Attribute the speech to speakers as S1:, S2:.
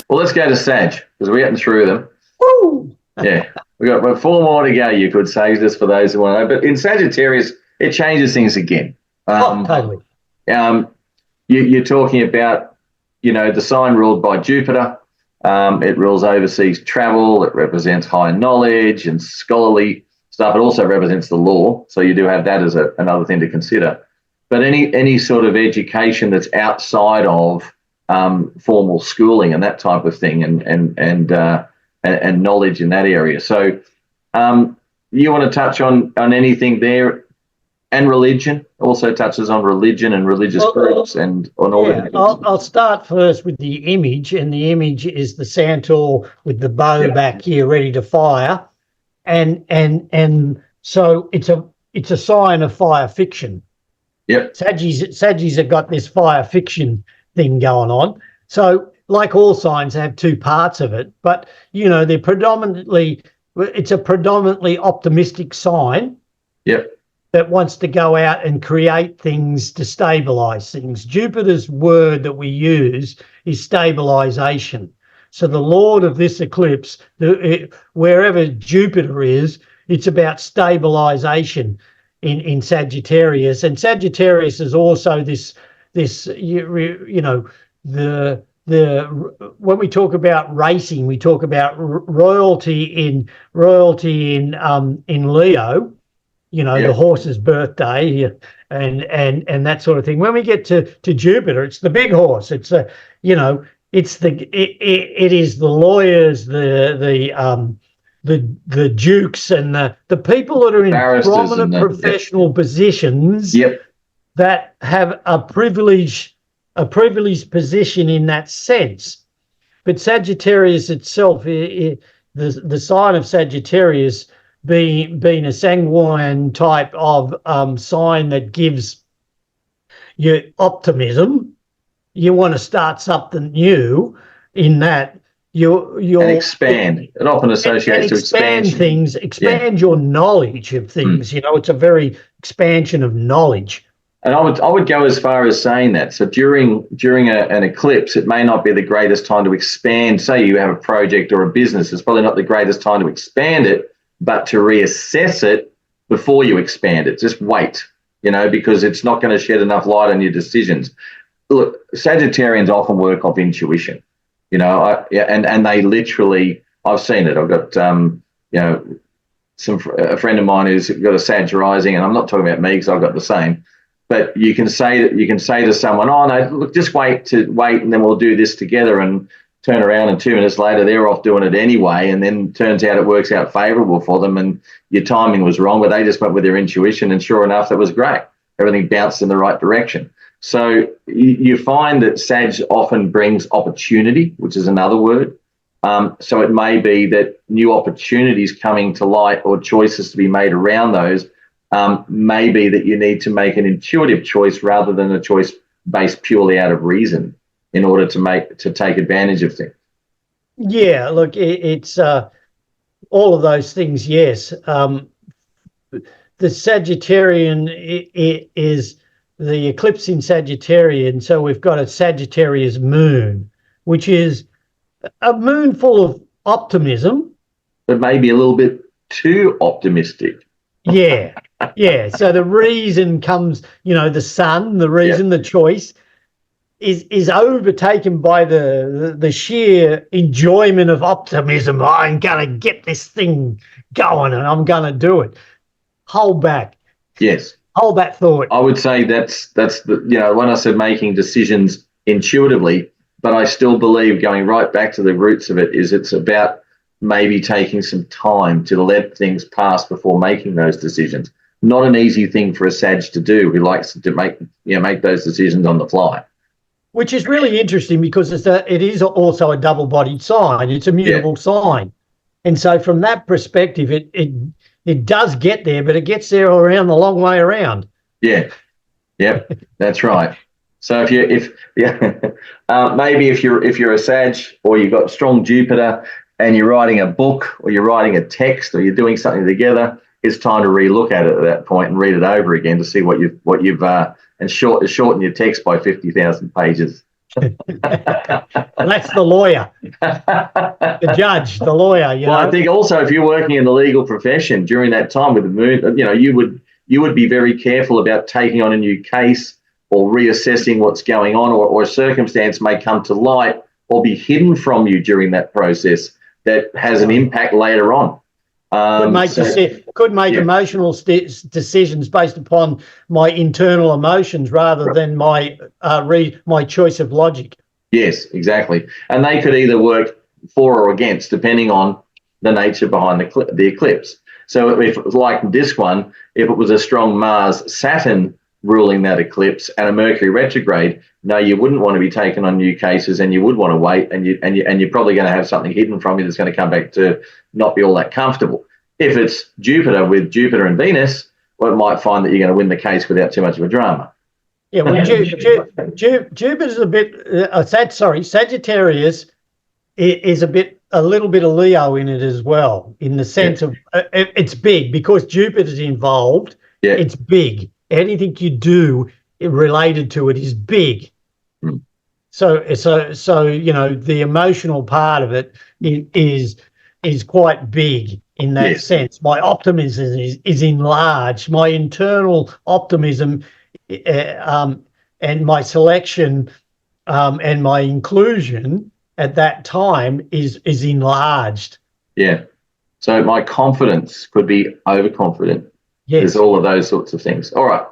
S1: Well, let's go to Sag, because we're getting through them.
S2: Woo!
S1: Yeah, we've got 4 more to go, you could say, just for those who want to know. But in Sagittarius, it changes things again.
S2: Totally.
S1: You're talking about, the sign ruled by Jupiter. It rules overseas travel. It represents high knowledge and scholarly stuff. It also represents the law. So you do have that as another thing to consider. But any sort of education that's outside of formal schooling and that type of thing, and knowledge in that area. So you want to touch on anything there? And religion also touches on religion and religious groups and on all.
S2: Yeah, I'll start first with the image, and the image is the centaur with the bow back here ready to fire, and so it's a sign of fire fiction.
S1: Yep.
S2: Saggies have got this fire fiction thing going on. So like all signs, they have 2 parts of it, but it's a predominantly optimistic sign.
S1: Yep.
S2: That wants to go out and create things to stabilize things. Jupiter's word that we use is stabilization. So the Lord of this eclipse, wherever Jupiter is, it's about stabilization in Sagittarius. And Sagittarius is also when we talk about racing, we talk about royalty in Leo. The horse's birthday and that sort of thing. When we get to Jupiter, it's the big horse. It's it is the lawyers, the dukes, and the people that are in prominent professional positions that have a privileged position in that sense. But Sagittarius itself, the sign of Sagittarius, being a sanguine type of sign that gives you optimism, you want to start something new in that you'll
S1: expand. It often associates to expansion.
S2: Things, expand your knowledge of things. It's a very expansion of knowledge.
S1: And I would go as far as saying that. So during an eclipse, it may not be the greatest time to expand. Say you have a project or a business, it's probably not the greatest time to expand it, but to reassess it before you expand it. Just wait, because it's not going to shed enough light on your decisions. Look, Sagittarians often work off intuition, and they literally, I've seen it. I've got, a friend of mine who's got a Sag rising, and I'm not talking about me because I've got the same, but you can say to someone, oh no, look, just wait, and then we'll do this together, and turn around and 2 minutes later they're off doing it anyway, and then turns out it works out favourable for them, and your timing was wrong, but they just went with their intuition, and sure enough, it was great. Everything bounced in the right direction. So you find that Sag often brings opportunity, which is another word. So it may be that new opportunities coming to light or choices to be made around those may be that you need to make an intuitive choice rather than a choice based purely out of reason, in order to take advantage of things. Yeah,
S2: look, it's all of those things, yes. The Sagittarian is the eclipse in Sagittarian, so we've got a Sagittarius moon, which is a moon full of optimism.
S1: But maybe a little bit too optimistic.
S2: Yeah. So the reason comes, the sun, the reason, the choice, is overtaken by the sheer enjoyment of optimism. I'm going to get this thing going and I'm going to do it. Hold back.
S1: Yes.
S2: Hold that thought.
S1: I would say that's the, when I said making decisions intuitively, but I still believe going right back to the roots of it is it's about maybe taking some time to let things pass before making those decisions. Not an easy thing for a Sag to do who likes to make those decisions on the fly.
S2: Which is really interesting because it is also a double-bodied sign. It's a mutable sign. And so from that perspective, it does get there, but it gets there around the long way around. Yeah.
S1: Yep, that's right. So maybe if you're a Sag or you've got strong Jupiter and you're writing a book or you're writing a text or you're doing something together, it's time to relook at it at that point and read it over again to see what you've and shorten your text by 50,000 pages.
S2: That's the lawyer, the judge, the lawyer. You know?
S1: I think also if you're working in the legal profession during that time with the moon, you would be very careful about taking on a new case or reassessing what's going on, or a circumstance may come to light or be hidden from you during that process that has an impact later on.
S2: Could make emotional decisions based upon my internal emotions rather than my choice of logic.
S1: Yes, exactly. And they could either work for or against, depending on the nature behind the eclipse. So if it was like this one, if it was a strong Mars-Saturn ruling that eclipse and a Mercury retrograde, no, you wouldn't want to be taking on new cases, and you would want to wait, and you're probably going to have something hidden from you that's going to come back to not be all that comfortable. If it's Jupiter with Jupiter and Venus, well, it might find that you're going to win the case without too much of a drama.
S2: Yeah, well, Jupiter's a bit. Sagittarius is a little bit of Leo in it as well, in the sense of it's big because Jupiter's involved. Yeah. It's big. Anything you do related to it is big. Mm. So the emotional part of it is quite big in that sense. My optimism is enlarged. My internal optimism and my selection and my inclusion at that time is enlarged. Yeah.
S1: So my confidence could be overconfident. Yes. There's all of those sorts of things. All right.